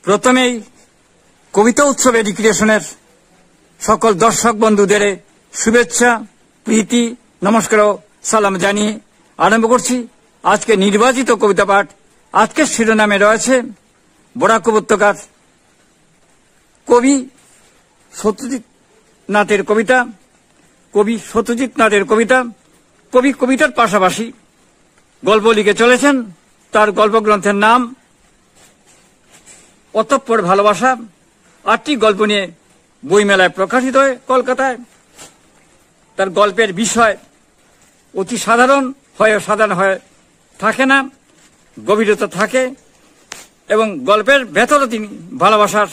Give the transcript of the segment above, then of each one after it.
প্রথমেই কবিতা উৎসব এডুকেশনের সকল দর্শক বন্ধুদের শুভেচ্ছা, প্রীতি, নমস্কার ও সালাম জানিয়ে আরম্ভ করছি আজকে নির্বাচিত কবিতা পাঠ। আজকের শিরোনামে রয়েছে বরাক উপত্যকার কবি সত্যজিৎ নাথের কবিতা। কবি সত্যজিৎ নাথের কবিতা। কবি কবিতার পাশাপাশি গল্প লিখে চলেছেন। তার গল্পগ্রন্থের নাম অতঃপর ভালোবাসা। 8টি গল্প নিয়ে বইমেলায় প্রকাশিত হয় কলকাতায়। তার গল্পের বিষয় অতি সাধারণ হয়ে থাকে না, গভীরতা থাকে এবং গল্পের ভেতরে তিনি ভালোবাসার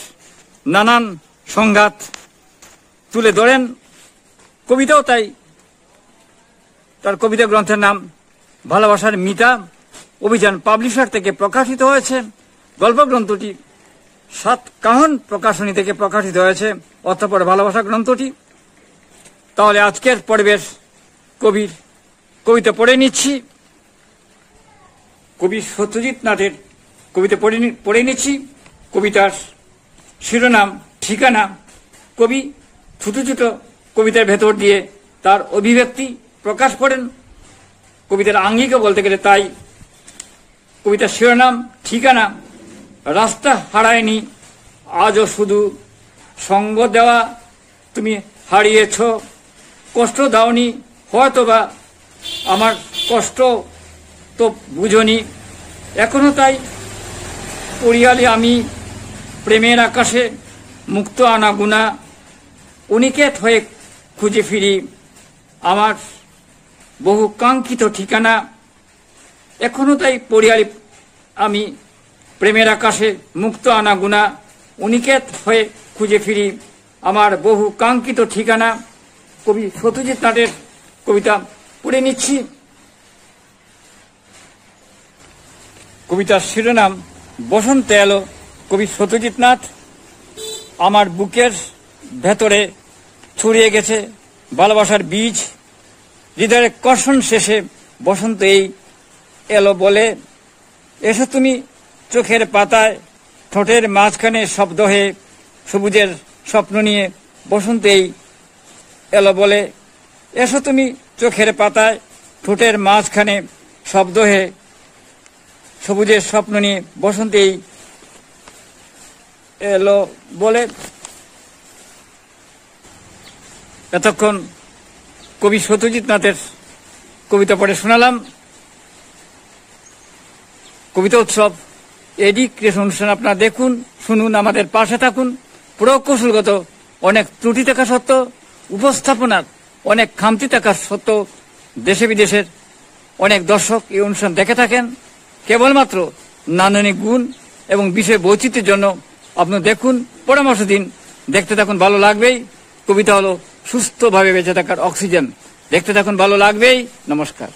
নানান সংঘাত তুলে ধরেন। কবিতাও তাই। তার কবিতা গ্রন্থের নাম ভালোবাসার মিতা। অভিযান পাবলিশার থেকে প্রকাশিত হয়েছে। গল্পগ্রন্থটি সাতকাহন প্রকাশনী থেকে প্রকাশিত হয়েছে অতঃপর ভালোবাসা গ্রন্থটি। তাহলে আজকের পর্বের কবির কবিতা পড়ে নিচ্ছি। কবি সত্যজিৎ নাথের কবিতা পড়ে নিচ্ছি। কবিতার শিরোনাম ঠিকানা। কবি ছোট ছোট কবিতার ভেতর দিয়ে তার অভিব্যক্তি প্রকাশ করেন। কবিতার আঙ্গিকে বলতে গেলে তাই। কবিতার শিরোনাম ঠিকানা। রাস্তা হারায়নি আজও, শুধু সঙ্গ দেওয়া তুমি হারিয়েছ। কষ্ট দাওনি হয়তোবা, আমার কষ্ট তো বুঝনি এখনো, তাই পড়িয়ালি আমি প্রেমের আকাশে মুক্ত আনাগুনা অনিকেত হয়ে খুঁজে ফিরি আমার বহু কাঙ্ক্ষিত ঠিকানা। এখনো তাই পড়িয়ালি আমি প্রেমের আকাশে মুক্ত আনাগুনা অনিকেত হয়ে খুঁজে ফিরি আমার বহু কাঙ্ক্ষিত ঠিকানা। কবি সত্যজিৎ নাথের কবিতা পড়ে নিচ্ছি। কবিতার শিরোনাম বসন্ত এলো। কবি সত্যজিৎ নাথ। আমার বুকের ভেতরে ছড়িয়ে গেছে ভালোবাসার বীজ, হৃদয়ের কর্ষণ শেষে বসন্ত এই এলো বলে। এসো তুমি চোখের পাতায়, ঠোঁটের মাঝখানে শব্দ হয়ে সবুজের স্বপ্ন নিয়ে বসন্ত এই এলো বলে। এসো তুমি চোখের পাতায়, ঠোঁটের মাঝখানে শব্দ হয়ে সবুজের স্বপ্ন নিয়ে বসন্ত এই এলো বলে। এতক্ষণ কবি সত্যজিৎ নাথের কবিতা পড়ে শোনালাম। কবিতা উৎসব এডুকেশন অনুষ্ঠান আপনারা দেখুন, শুনুন, আমাদের পাশে থাকুন। প্রকৌশলগত অনেক ত্রুটি থাকা সত্ত্বেও, উপস্থাপনার অনেক খামতি থাকা সত্ত্বেও দেশে বিদেশের অনেক দর্শক এই অনুষ্ঠান দেখে থাকেন। কেবলমাত্র নান্দনিক গুণ এবং বিষয় বৈচিত্র্যের জন্য আপনি দেখুন, পরামর্শ দিন, দেখতে থাকুন, ভালো লাগবেই। কবিতা হলো সুস্থভাবে বেঁচে থাকার অক্সিজেন। দেখতে থাকুন, ভালো লাগবেই। নমস্কার।